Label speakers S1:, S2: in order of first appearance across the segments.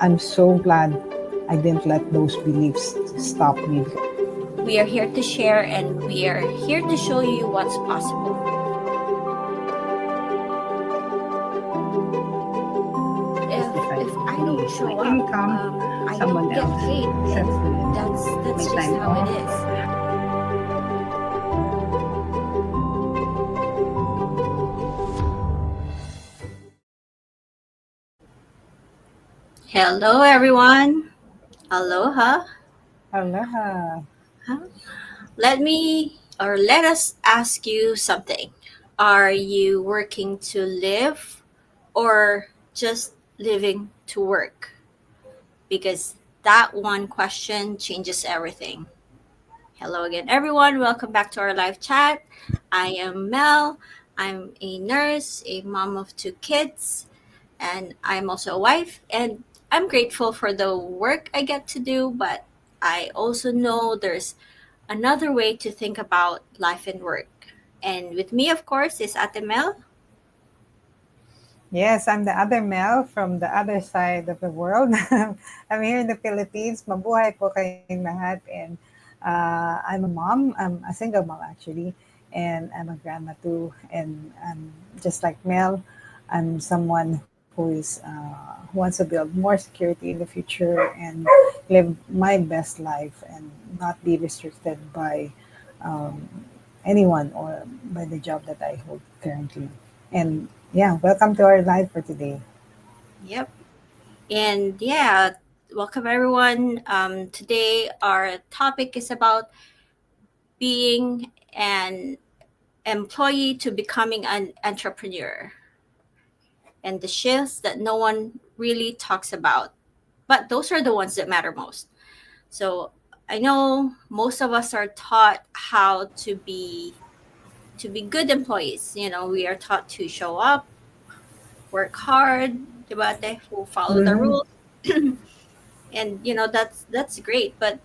S1: I'm so glad I didn't let those beliefs stop me.
S2: We are here to share, and we are here to show you what's possible. If I don't show up, I don't get paid. And that's just how it is. Hello, everyone. Aloha.
S1: Aloha.
S2: Let us ask you something. Are you working to live or just living to work? Because that one question changes everything. Hello again, everyone. Welcome back to our live chat. I am Mel. I'm a nurse, a mom of 2 kids, and I'm also a wife. And I'm grateful for the work I get to do, but I also know there's another way to think about life and work. And with me, of course, is Ate Mel.
S1: Yes, I'm the other Mel from the other side of the world. I'm here in the Philippines. Mabuhay po kayong lahat. And I'm a mom. I'm a single mom, actually. And I'm a grandma too. And just like Mel, I'm someone who wants to build more security in the future and live my best life and not be restricted by anyone or by the job that I hold currently. And yeah, welcome to our live for today.
S2: Yep. And yeah, welcome everyone. Today our topic is about being an employee to becoming an entrepreneur, and the shifts that no one really talks about, but those are the ones that matter most. So I know most of us are taught how to be good employees. We are taught to show up, work hard, diba, who follow the rules. And that's great, but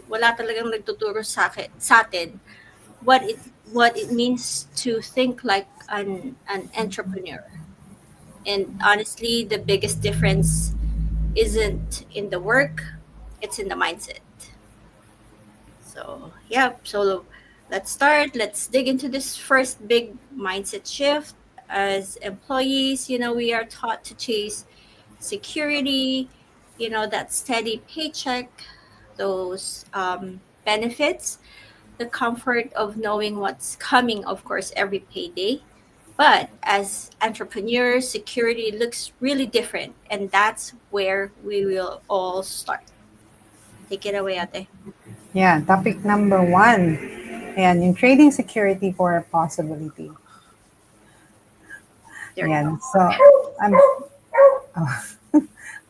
S2: wala talagang nagtuturo sa atin what it means to think like an entrepreneur. And honestly, the biggest difference isn't in the work, it's in the mindset. So let's start. Let's dig into this first big mindset shift. As employees, we are taught to chase security, that steady paycheck, those benefits, the comfort of knowing what's coming, of course, every payday. But as entrepreneurs, security looks really different, and that's where we will all start. Take it away, Ate.
S1: Yeah, topic number 1. And in trading security for a possibility. Yan. So, I'm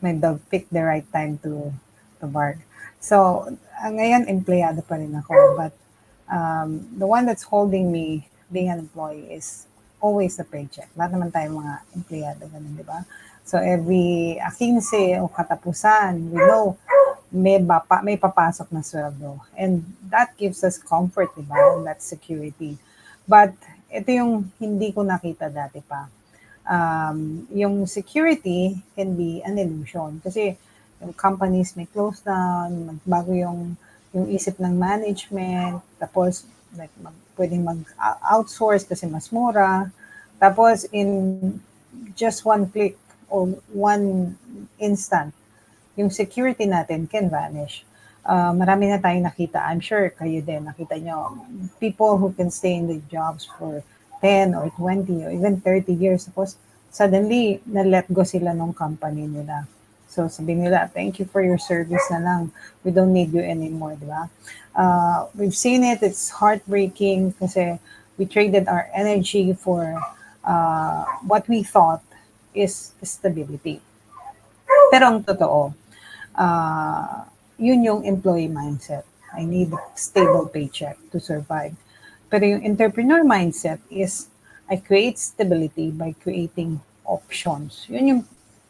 S1: my dog picked the right time to bark. So, ngayon, empleyado pa rin ako. But the one that's holding me being an employee is always the paycheck. Lahat naman tayo mga empleyado, ganun, di ba? So, every 15 o katapusan, we know may papasok na sweldo. And that gives us comfort, di ba? And that's security. But ito yung hindi ko nakita dati pa. Yung security can be an illusion kasi yung companies may close down, magbago yung isip ng management, tapos like pwedeng mag-outsource kasi mas mura, tapos in just one click or one instant, yung security natin can vanish. Marami na tayong nakita, I'm sure kayo din, nakita nyo, people who can stay in the jobs for 10 or 20 or even 30 years. Tapos, suddenly, na-let go sila ng company nila. So, sabihin nila, thank you for your service na lang. We don't need you anymore, di ba? We've seen it. It's heartbreaking kasi we traded our energy for what we thought is stability. Pero ang totoo, yun yung employee mindset. I need a stable paycheck to survive. Pero yung entrepreneur mindset is I create stability by creating options. Yun yung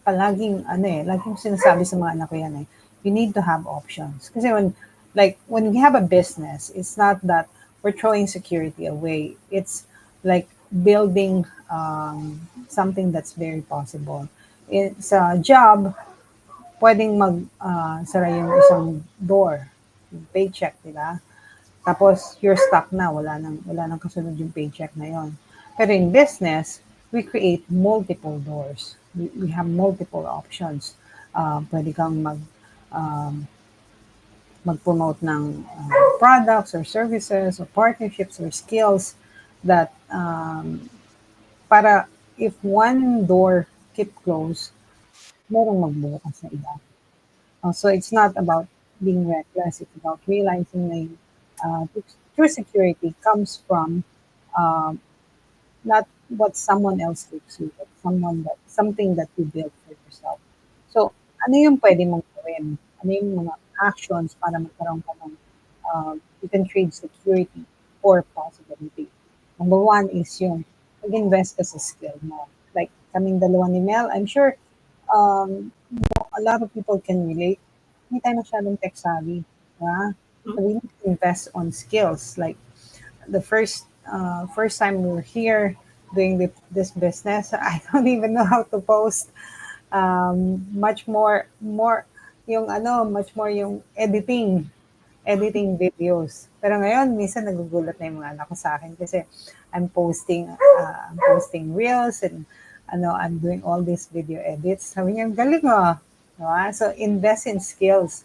S1: palaging laging sinasabi sa mga anak ko yan You need to have options. Kasi when we have a business, it's not that we're throwing security away. It's like building something that's very possible. It's a job, pwedeng sara yung isang door, yung paycheck, di ba? Tapos you're stuck na, wala nang kasunod yung paycheck na yon. Pero in business, we create multiple doors. We have multiple options. Pwede kang mag-promote ng products or services or partnerships or skills that para if one door keep closed, merong magbubukas sa iba. So it's not about being reckless. It's about realizing that true security comes from uh, not what someone else gives you, but something that you build for yourself. So, ano yung pwede mong gawin? Ano yung mga actions para magkaroon ka ng you can trade security or possibility? Number one is yung mag-invest ka sa skill mo. Like kaming dalawa ni Mel, I'm sure a lot of people can relate. Hindi tayo masyadong tech savvy. Yeah? So we need to invest on skills. Like the first time we were here doing this business, I don't even know how to post. Much more much more yung editing videos. Pero ngayon, minsan nagugulat na yung mga anak ko sa akin kasi I'm posting reels and I'm doing all these video edits. Sabi niya, galing mo. Diba? So, invest in skills.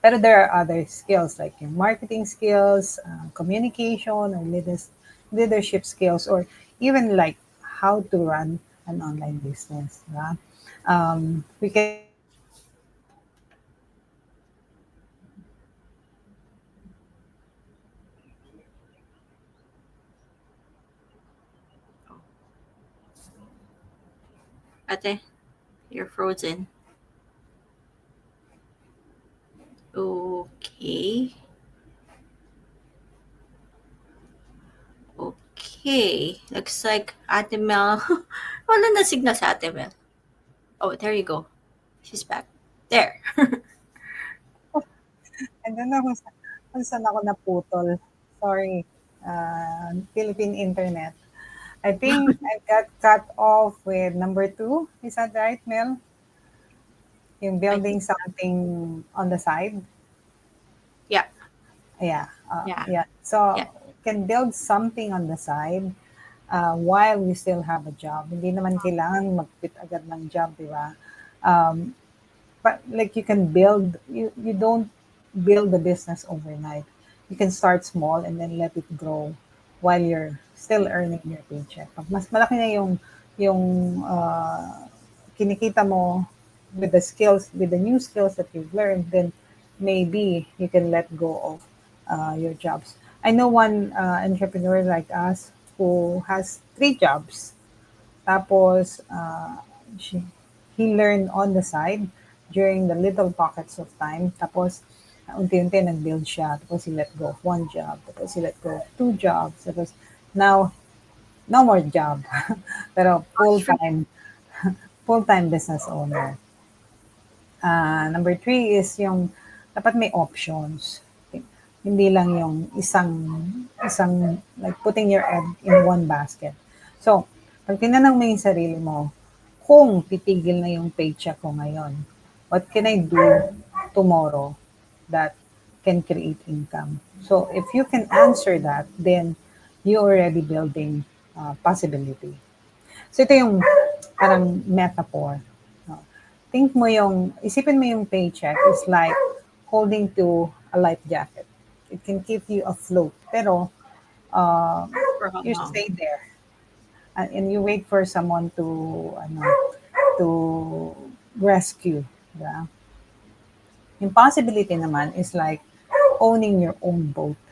S1: Pero there are other skills like yung marketing skills, communication, or leadership skills, or even like how to run an online business. Diba? We can
S2: Ate, you're frozen. Okay. Okay. Looks like Ate Mel. Wala na signal sa Ate Mel. Oh, there you go. She's back. There.
S1: I don't know kung saan ako naputol. Sorry. Philippine internet. I think I got cut off with number 2. Is that right, Mel? Yung building something on the side.
S2: Yeah.
S1: Yeah.
S2: Yeah.
S1: Yeah. So,
S2: Yeah.
S1: can build something on the side while we still have a job. Hindi naman kailangan mag-quit agad ng job, di ba? But like you don't build the business overnight. You can start small and then let it grow while you're still earning your paycheck. Pag mas malaki na yung kinikita mo with the new skills that you've learned, then maybe you can let go of your jobs. I know one entrepreneur like us who has 3 jobs. Tapos, he learned on the side during the little pockets of time. Tapos, unti-unti nag-build siya. Tapos, he let go of 1 job. Tapos, he let go of 2 jobs. Tapos, now, no more job. Pero full-time business owner. Number 3 is yung dapat may options. Hindi lang yung isang like putting your egg in one basket. So, pag tinanong mo yung sarili mo, kung titigil na yung paycheck ko ngayon, what can I do tomorrow that can create income? So, if you can answer that, then you already building possibility. So, ito yung parang metaphor. No? Isipin mo yung paycheck is like holding to a life jacket. It can keep you afloat, pero you stay there and you wait for someone to rescue. Diba? Yung possibility naman is like owning your own boat.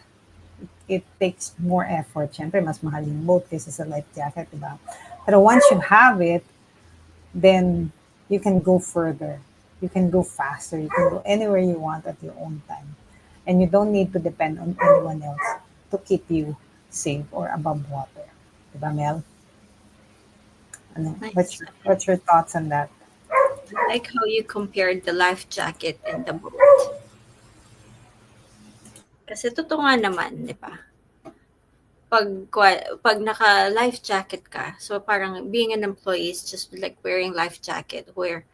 S1: It takes more effort. Siyempre, mas mahal yung boat kaysa sa life jacket, diba? Pero once you have it, then you can go further. You can go faster. You can go anywhere you want at your own time. And you don't need to depend on anyone else to keep you safe or above water. Diba, Mel?
S2: Nice.
S1: What's your thoughts on that?
S2: I like how you compared the life jacket and the boat. Kasi totoo nga naman, di ba? Pag naka-life jacket ka, so parang being an employee is just like wearing life jacket where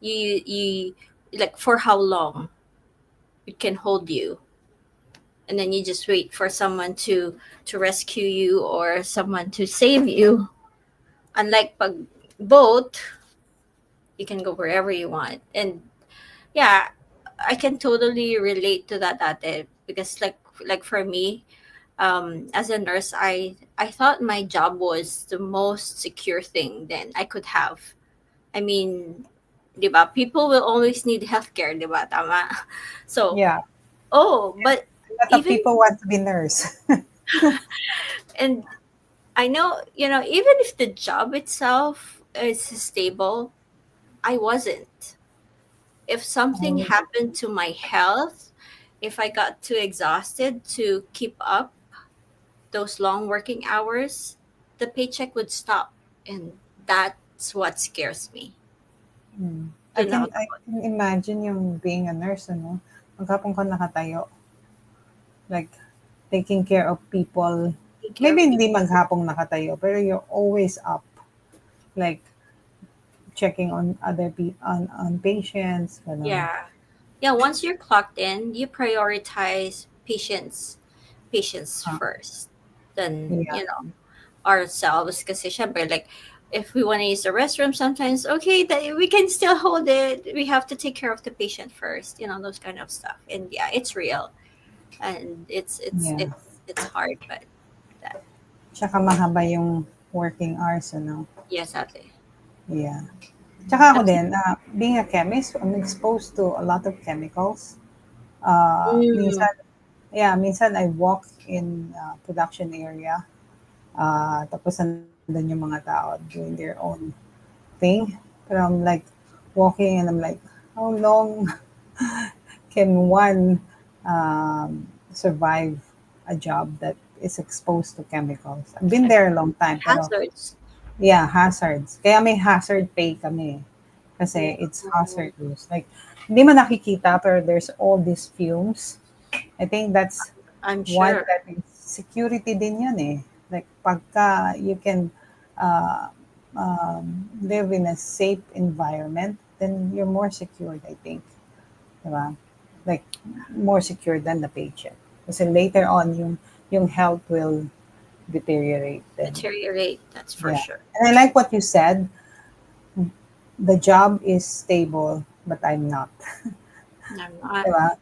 S2: you like for how long it can hold you, and then you just wait for someone to rescue you or someone to save you. Unlike pag boat, you can go wherever you want. And yeah, I can totally relate to that, ate, because like for me, as a nurse, I thought my job was the most secure thing then I could have. I mean, 'di ba? People will always need healthcare, 'di ba? Tama. So,
S1: Yeah.
S2: oh, but
S1: A lot of
S2: even
S1: people want to be nurse.
S2: and I know, even if the job itself is stable, I wasn't. If something
S1: Oh,
S2: happened to my health, if I got too exhausted to keep up those long working hours, the paycheck would stop. And that's what scares me.
S1: mm.
S2: You know,
S1: I can imagine yung being a nurse, ano? Maghapon ka nakatayo, like taking care of people.
S2: take care
S1: Maybe
S2: of
S1: hindi
S2: people.
S1: maghapong nakatayo, pero you're always up, like checking on on patients, ganun.
S2: Yeah. Yeah, once you're clocked in, you prioritize patients
S1: Huh.
S2: first. Then,
S1: Yeah.
S2: ourselves kasi syempre like if we want to use the restroom sometimes, okay, that we can still hold it. We have to take care of the patient first, those kind of stuff. And yeah, it's real. And
S1: Yeah.
S2: it's hard, but that,
S1: Tsaka mahaba yung working hours, ano?
S2: yes, ate.
S1: Yeah. Tsaka ako
S2: Absolutely.
S1: din, being a chemist, I'm exposed to a lot of chemicals.
S2: Mm,
S1: Minsan, yeah, minsan I walk in production area. Tapos nandun yung mga tao doing their own thing. But I'm like walking and I'm like, how long can one survive a job that is exposed to chemicals? I've been there a long time, pero
S2: hazards.
S1: yeah, hazards. Kaya may hazard pay kami.
S2: Yeah,
S1: Kasi it's hazardous. Like, hindi man nakikita, pero there's all these fumes. I think that's
S2: I'm
S1: one
S2: sure.
S1: that is security din yun eh. Like, pagka you can uh, live in a safe environment, then you're more secured, I think. Diba? Like, more secure than the paycheck. Kasi later on, yung health will deteriorate. Then,
S2: Deteriorate, that's for
S1: yeah.
S2: sure.
S1: And I like what you said. The job is stable, but I'm not.
S2: I'm not,
S1: Diba?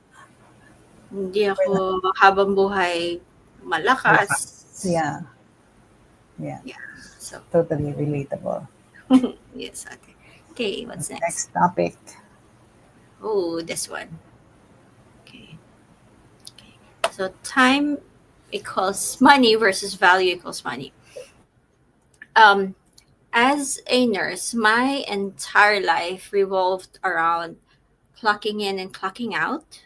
S2: hindi
S1: We're
S2: ako
S1: not
S2: habang buhay malakas.
S1: malakas. Yeah. Yeah.
S2: Yeah. So,
S1: Totally relatable.
S2: yes, ate. Okay, what's next?
S1: Next topic.
S2: Oh, this one. Okay. So time equals money versus value equals money. Um, as a nurse, my entire life revolved around clocking in and clocking out.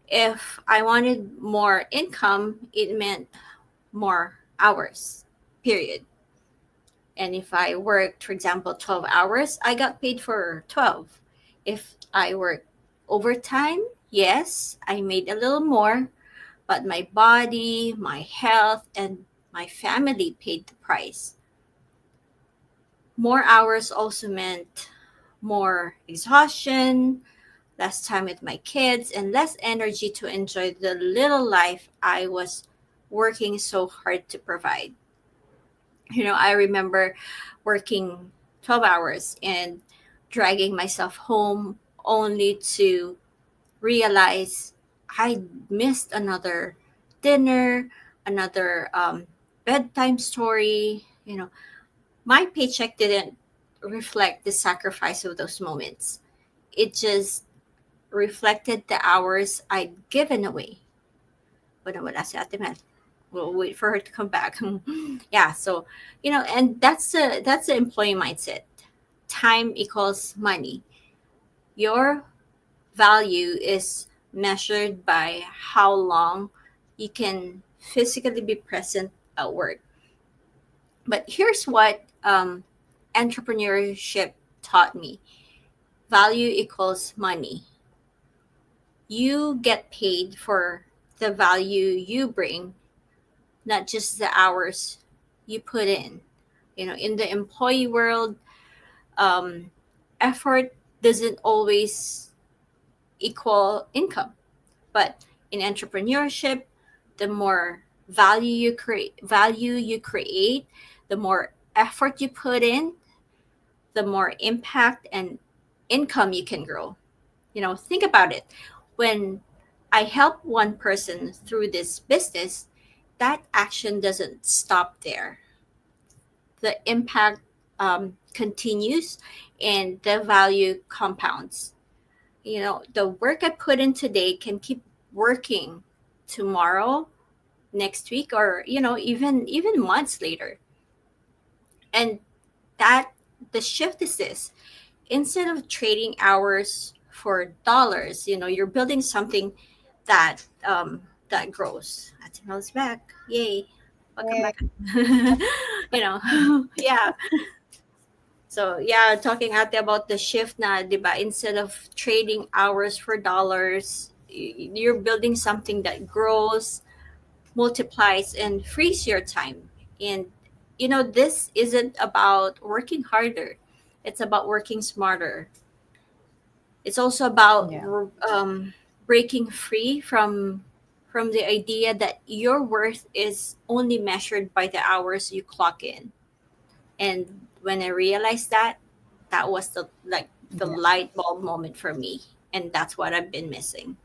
S2: If I wanted more income, it meant more hours, period. And if I worked, for example, 12 hours, I got paid for 12. If I worked overtime, yes, I made a little more, but my body, my health, and my family paid the price. More hours also meant more exhaustion, less time with my kids, and less energy to enjoy the little life I was working so hard to provide. I remember working 12 hours and dragging myself home only to realize I missed another dinner, another bedtime story. My paycheck didn't reflect the sacrifice of those moments. It just reflected the hours I'd given away. Wala si Ate Mel. We'll wait for her to come back. Yeah, so and that's the employee mindset. Time equals money. Your value is measured by how long you can physically be present at work. But here's what entrepreneurship taught me: value equals money. You get paid for the value you bring, not just the hours you put in. In the employee world, um, effort doesn't always equal income. But in entrepreneurship, the more value you create, the more effort you put in, the more impact and income you can grow. Think about it. When I help one person through this business, that action doesn't stop there. The impact continues and the value compounds. The work I put in today can keep working tomorrow, next week, or even months later. And that the shift is this: instead of trading hours for dollars, you're building something that grows. Atimel's back. Yay. Welcome
S1: Yeah.
S2: back. Yeah. So yeah, talking ate about the shift na, 'di ba? Instead of trading hours for dollars, you're building something that grows, multiplies, and frees your time. And this isn't about working harder. It's about working smarter. It's also about
S1: Yeah.
S2: breaking free from the idea that your worth is only measured by the hours you clock in. And when I realized that, that was the
S1: Yeah.
S2: light bulb moment for me, and that's what I've been missing.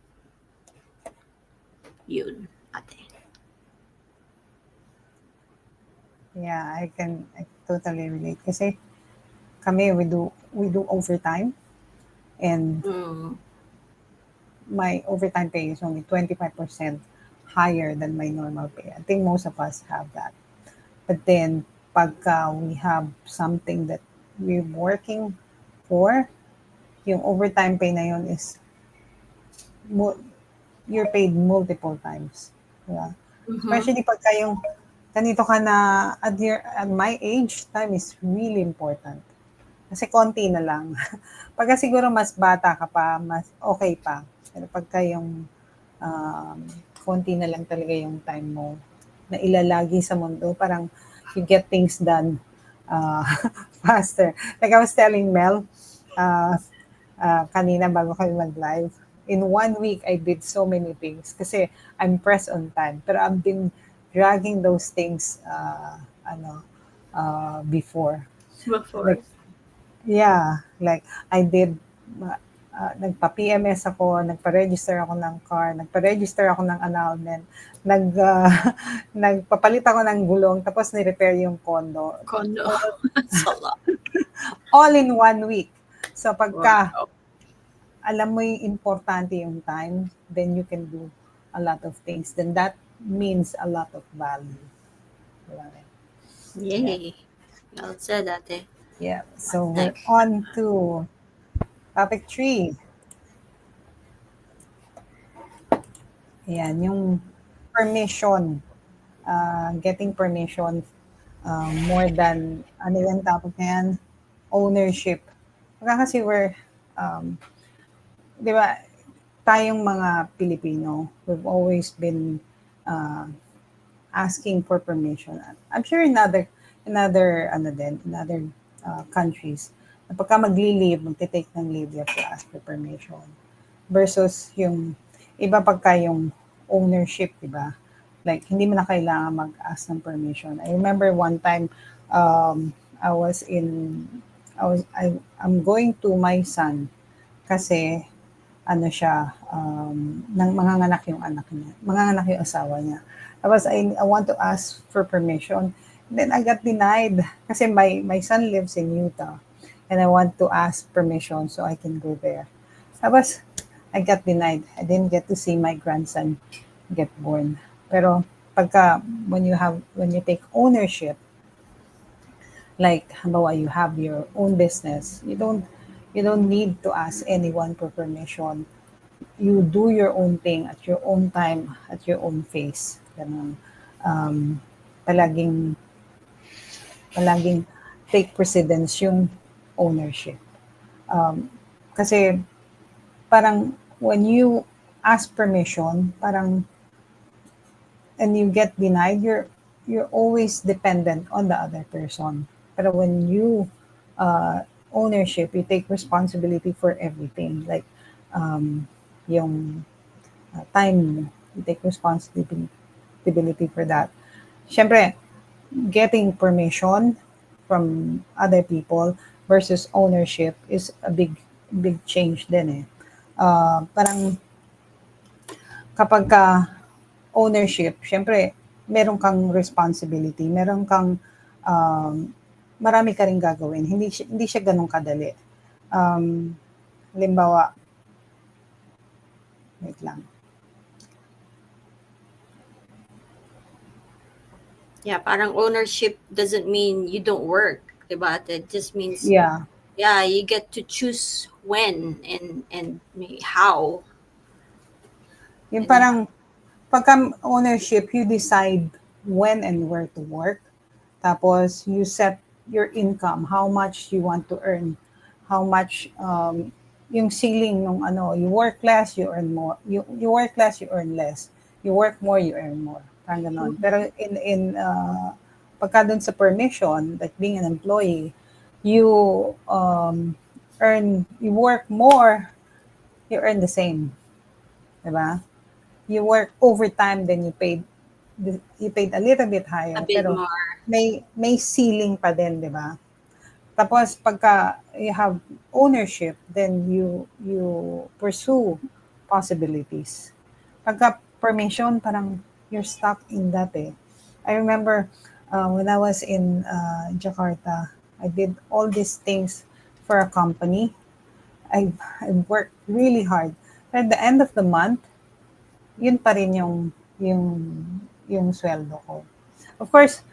S2: Yun, ate.
S1: Yeah, I totally relate. Kasi kami, we do overtime, and
S2: Mm,
S1: my overtime pay is only 25% higher than my normal pay. I think most of us have that. But then, pagka we have something that we're working for, yung overtime pay na yun is, mu- you're paid multiple times. Yeah.
S2: mm-hmm.
S1: Especially pagka yung, ganito ka na, at my age, time is really important. Kasi konti na lang. Pagka siguro mas bata ka pa, mas okay pa. Pero pagka yung um, konti na lang talaga yung time mo na ilalagi sa mundo, parang you get things done uh, faster. Like I was telling Mel uh, kanina bago kami mag-live, in 1 week, I did so many things kasi I'm pressed on time. Pero I've been dragging those things before.
S2: Before.
S1: Like, yeah, like I did, nagpa-PMS ako, nagpa-register ako ng car, nagpa-register ako ng annulment, nagpapalit ako ng gulong, tapos ni-repair yung condo.
S2: Condo.
S1: All,
S2: That's a lot.
S1: all in 1 week. So pagka
S2: Wow.
S1: alam mo yung importante yung time, then you can do a lot of things. Then that means a lot of value. Diba? Yeah.
S2: Yay. Well said, ate.
S1: Yeah. So we're
S2: Like,
S1: on to topic 3. Ayan, yung permission. Getting permission more than, ano yan topic na yan? Ownership. Baka kasi we're, di ba, tayong mga Pilipino, we've always been uh, asking for permission. I'm sure in other countries, na pagka magli-leave, magte-take ng leave, you have to ask for permission. Versus yung iba pagka yung ownership, di ba? Like, hindi mo na kailangan mag-ask ng permission. I remember one time, I was in, I'm going to my son kasi ano siya, nang manganganak yung anak niya, manganganak yung asawa niya. Tapos I want to ask for permission. Then I got denied kasi my son lives in Utah and I want to ask permission so I can go there. Tapos I got denied. I didn't get to see my grandson get born. Pero pagka when you take ownership, like halimbawa you have your own business, you don't need to ask anyone for permission. You do your own thing at your own time, at your own pace. Ganun. Um, palaging, palaging take precedence yung ownership. Kasi parang when you ask permission, parang and you get denied, you're always dependent on the other person. Pero when you ownership, you take responsibility for everything. Like, yung time mo, you take responsibility for that. Siyempre, getting permission from other people versus ownership is a big change din eh. Parang kapag ka ownership, syempre, meron kang responsibility, meron kang marami ka ring gagawin. Hindi siya ganun kadali. Halimbawa, wait lang.
S2: Yeah, parang ownership doesn't mean you don't work, diba? It just means
S1: Yeah.
S2: you get to choose when and how.
S1: Yung parang, pagka ownership, you decide when and where to work. Tapos, you set your income, how much you want to earn, how much, yung ceiling ng ano, you work less, you earn more. You work less, you earn less. You work more, you earn more. Parang ganon. Pero pagka dun sa permission, like being an employee, you you work more, you earn the same. Diba? You work overtime, then you paid a little bit higher.
S2: A bit
S1: pero
S2: more.
S1: may ceiling pa din, di ba? Tapos pagka you have ownership, then you pursue possibilities. Pagka permission, parang you're stuck in that eh. I remember when I was in Jakarta, I did all these things for a company. I worked really hard. At the end of the month, yun pa rin yung sweldo ko. Of course,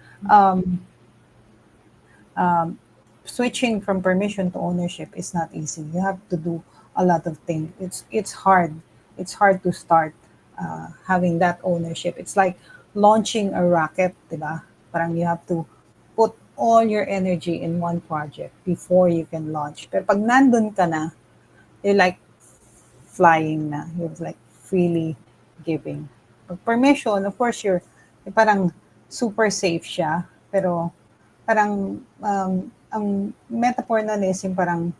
S1: switching from permission to ownership is not easy. You have to do a lot of things. It's hard. It's hard to start having that ownership. It's like launching a rocket, diba? Parang you have to put all your energy in one project before you can launch. Pero pag nandun ka na, you're like flying na. You're like freely giving. Pag permission, of course, parang super safe siya. Pero parang ang metaphor na is yung parang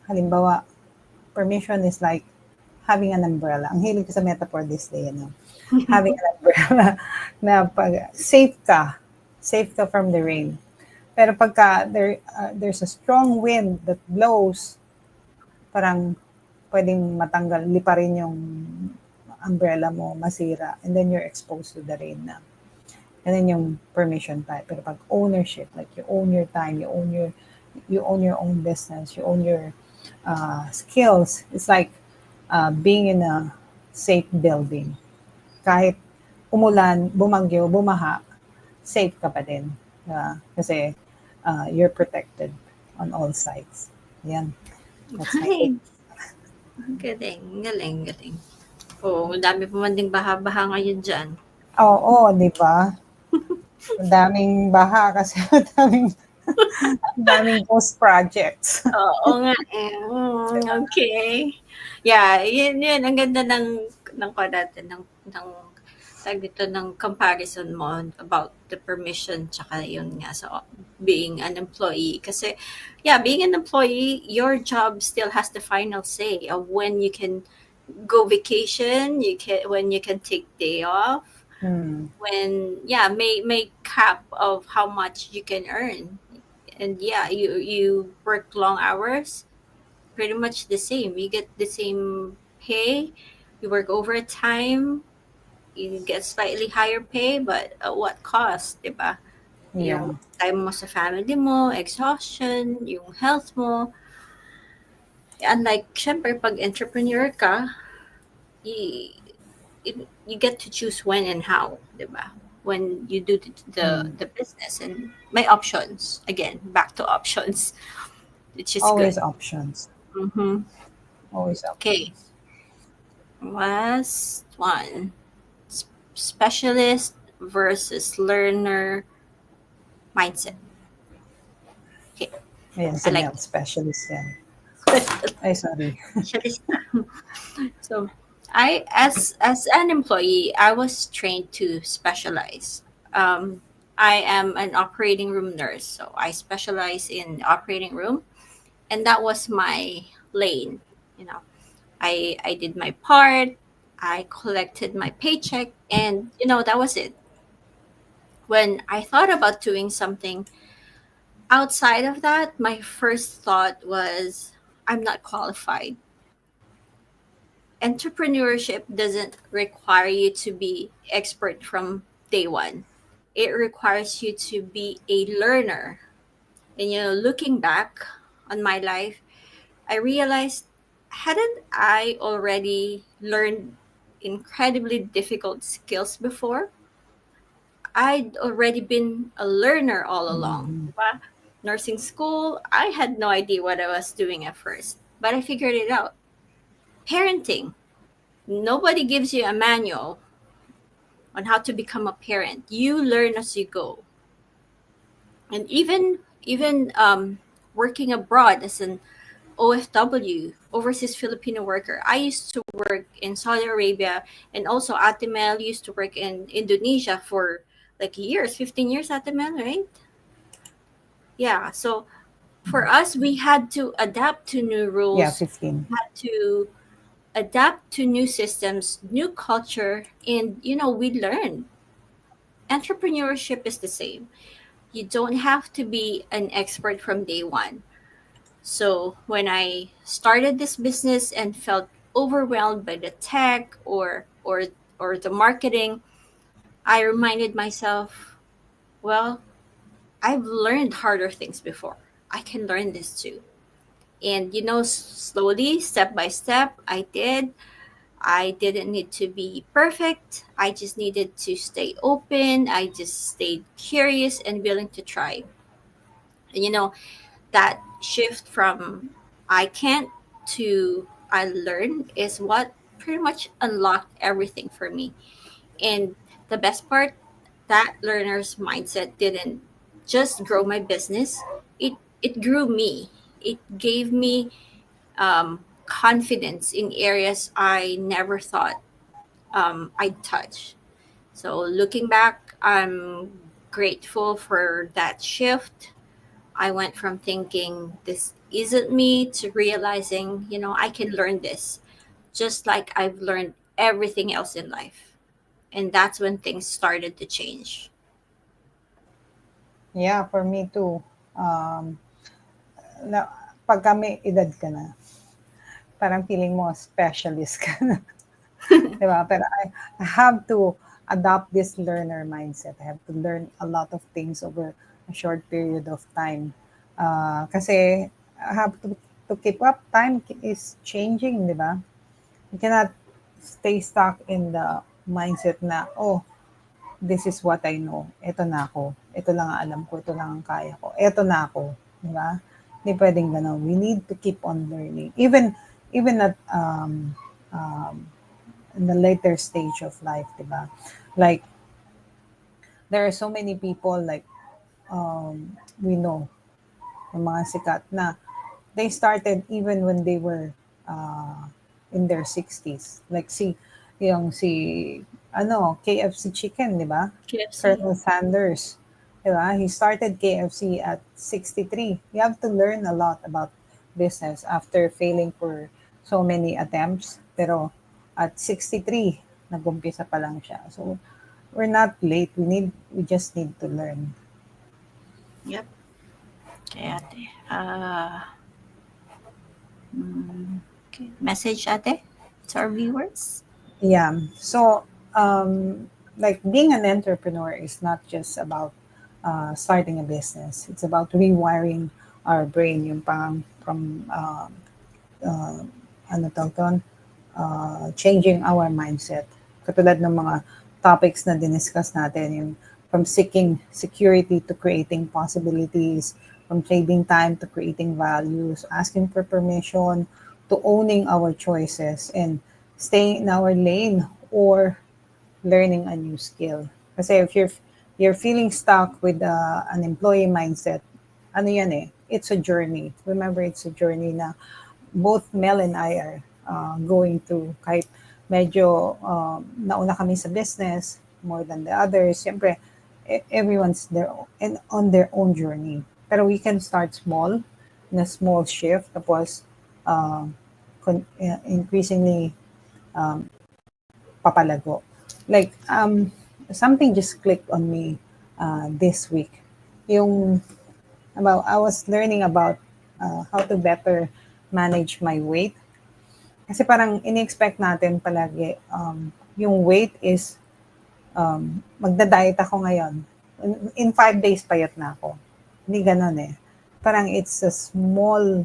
S1: halimbawa, permission is like having an umbrella. Ang hilig ko sa metaphor this day, having an umbrella na pag safe ka from the rain. Pero pagka there's a strong wind that blows, parang pwedeng matanggal, liparin yung umbrella mo, masira, and then you're exposed to the rain na. And then yung permission type. Pero pag ownership, like you own your time, you own your own business, you own your skills. It's like being in a safe building. Kahit umulan, bumagyo, bumaha, safe ka pa din. Kasi you're protected on all sides. Yan. That's my take.
S2: Galing. Oh, dami pa man ding baha-baha ngayon dyan.
S1: Oo, di ba? Daming baha kasi daming post projects.
S2: Oo nga eh. Okay. Yeah, yun. Ang ganda ng tag dito ng comparison mo about the permission tsaka yun nga sa being an employee. Kasi, yeah, being an employee, your job still has the final say of when you can go vacation, when you can take day off, when may cap of how much you can earn, and you work long hours, pretty much the same. You get the same pay. You work overtime, you get slightly higher pay, but at what cost, diba? Yung time mo sa family mo, exhaustion, yung health mo. Unlike, syempre, pag entrepreneur ka, you get to choose when and how, diba? When you do the business, and may options. Again, back to options. Which is
S1: always
S2: good.
S1: Options. Always options.
S2: Okay. Last one. Specialist versus learner mindset. Okay.
S1: Ayan,
S2: I like
S1: specialist yan. Ay, sorry.
S2: So, as an employee, I was trained to specialize. I am an operating room nurse, so I specialize in operating room, and that was my lane. You know, I did my part, I collected my paycheck, and that was it. When I thought about doing something outside of that, my first thought was, I'm not qualified. Entrepreneurship doesn't require you to be expert from day one. It requires you to be a learner. And looking back on my life, I realized, hadn't I already learned incredibly difficult skills before? I'd already been a learner all along.
S1: Mhm.
S2: Diba? Nursing school, I had no idea what I was doing at first, but I figured it out. Parenting, nobody gives you a manual on how to become a parent. You learn as you go. And even working abroad as an OFW, overseas Filipino worker. I used to work in Saudi Arabia, and also Ate Mel used to work in Indonesia for like years, 15 years, Ate Mel, right? Yeah. So for us, we had to adapt to new
S1: Yeah,
S2: rules,
S1: 15.
S2: had to adapt to new systems, new culture, and we learned. Entrepreneurship is the same. You don't have to be an expert from day one. So when I started this business and felt overwhelmed by the tech or the marketing, I reminded myself, well, I've learned harder things before. I can learn this too. And slowly, step by step, I did. I didn't need to be perfect. I just needed to stay open. I just stayed curious and willing to try. And that shift from I can't to I learn is what pretty much unlocked everything for me. And the best part, that learner's mindset didn't just grow my business, it grew me. It gave me confidence in areas I never thought I'd touch. So looking back, I'm grateful for that shift. I went from thinking this isn't me to realizing, I can learn this just like I've learned everything else in life. And that's when things started to change.
S1: Yeah, for me too. Um, na, pagka may edad ka na, parang feeling mo specialist ka na. Diba? Pero I have to adopt this learner mindset. I have to learn a lot of things over a short period of time. Kasi I have to keep up. Time is changing, di ba? You cannot stay stuck in the mindset na, oh, this is what I know. Ito na ako. Ito lang ang alam ko. Ito lang ang kaya ko. Ito na ako. Di ba? Hindi pwedeng ganun. We need to keep on learning. Even at in the later stage of life, di ba? Like, there are so many people like we know, yung mga sikat na they started even when they were uh, in their 60s. Like si KFC Chicken, di ba?
S2: KFC.
S1: Colonel Sanders, di ba? He started KFC at 63. You have to learn a lot about business after failing for so many attempts. Pero at 63, nag-umpisa pa lang siya. So, we're not late. We just need to learn.
S2: Yep. Okay, ate. Okay. Message, ate, to our viewers.
S1: Yeah. So, like being an entrepreneur is not just about starting a business. It's about rewiring our brain, yung from uh, ano tawag doon, changing our mindset. Katulad ng mga topics na diniscuss natin, yung from seeking security to creating possibilities, from trading time to creating values, asking for permission to owning our choices, and staying in our lane or learning a new skill. Kasi if you're feeling stuck with an employee mindset, ano yan eh, it's a journey. Remember, it's a journey na both Mel and I are going through. Kahit medyo nauna kami sa business more than the others, siyempre, everyone's and on their own journey. Pero we can start small, in a small shift, tapos uh, increasingly papalago. Like, something just clicked on me this week. Yung, I was learning about how to better manage my weight. Kasi parang ini-expect natin palagi, yung weight is, magda-diet ako ngayon. In 5 days, payat na ako. Hindi ganon eh. Parang it's a small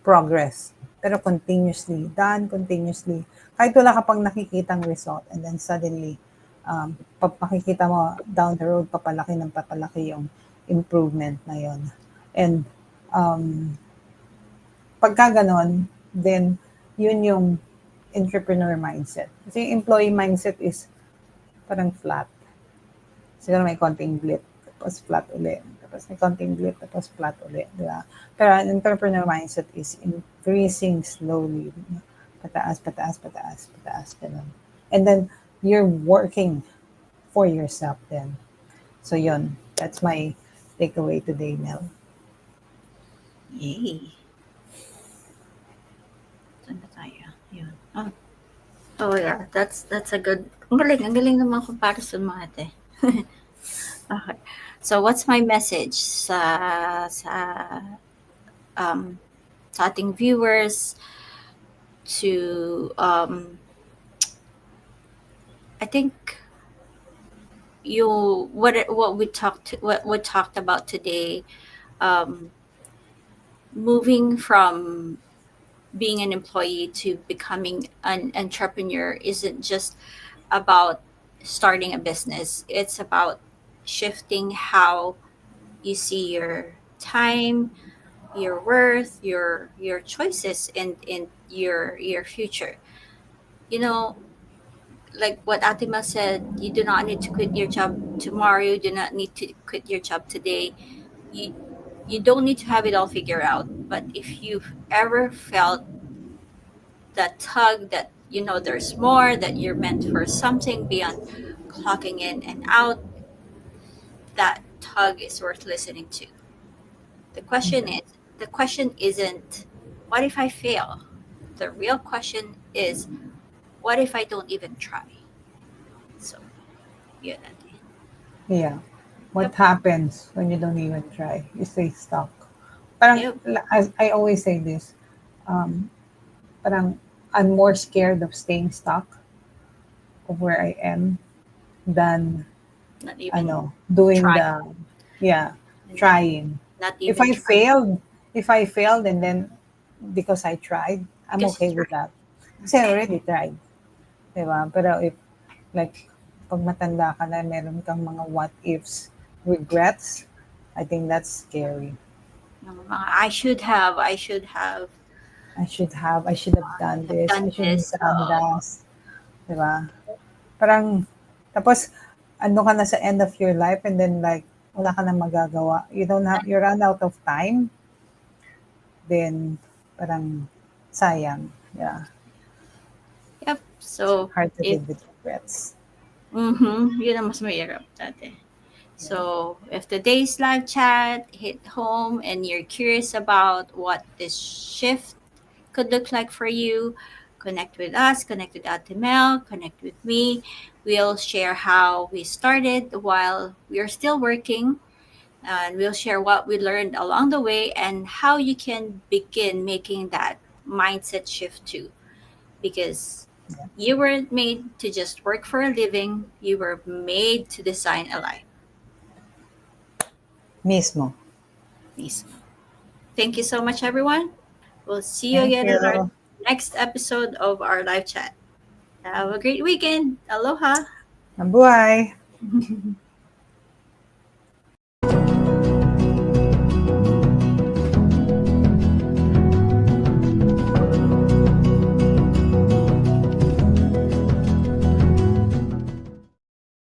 S1: progress. Pero continuously, done continuously. Kahit wala ka pang nakikitang result, and then suddenly, pag makikita mo down the road, papalaki yung improvement na yon. And pagka ganon, then yun yung entrepreneur mindset. Kasi yung employee mindset is parang flat. Siguro may konting blip, tapos flat ulit. Tapos may konting blip, tapos flat ulit. Diba? Pero an entrepreneur mindset is increasing slowly. Pataas, pataas, pataas, pataas. Ganun. And then, you're working for yourself then. So yun, that's my takeaway today, Mel.
S2: Yay. Saan na tayo? Yun. Oh yeah, that's a good. Ang galing naman comparison mo, ate. Okay. So what's my message sa ating viewers to I think what we talked about today, moving from being an employee to becoming an entrepreneur isn't just about starting a business. It's about shifting how you see your time, your worth, your choices, and your future. You know, like what Atima said, you do not need to quit your job tomorrow. You do not need to quit your job today. You don't need to have it all figured out. But if you've ever felt that tug that there's more, that you're meant for something beyond clocking in and out, that tug is worth listening to. The question isn't what if I fail? The real question is what if I don't even try? So yun natin.
S1: Yeah. What happens when you don't even try? You stay stuck. Parang, I always say this, parang I'm more scared of staying stuck of where I am than
S2: Not even
S1: doing
S2: trying.
S1: trying.
S2: Not even
S1: If I
S2: trying.
S1: failed and then because I tried, I'm
S2: Because
S1: okay with that. Kasi I already tried. Diba? Pero if, like, pag matanda ka na, meron kang mga what ifs, regrets, I think that's scary.
S2: I should have
S1: I should have done this. I should have done that. Diba? Parang, tapos, ano ka na sa end of your life and then like, wala ka na magagawa. You run out of time. Then, parang, sayang. Yeah.
S2: Yep. So,
S1: hard to live with regrets.
S2: Yun ang mas mahirap dati. So, if today's live chat hit home and you're curious about what this shift could look like for you, connect with us, connect with Ate Mel, connect with me. We'll share how we started while we are still working, and we'll share what we learned along the way and how you can begin making that mindset shift too. Because you weren't made to just work for a living, you were made to design a life.
S1: Mismo.
S2: Thank you so much, everyone. We'll see you again in our next episode of our live chat. Have a great weekend. Aloha.
S1: Mabuhay.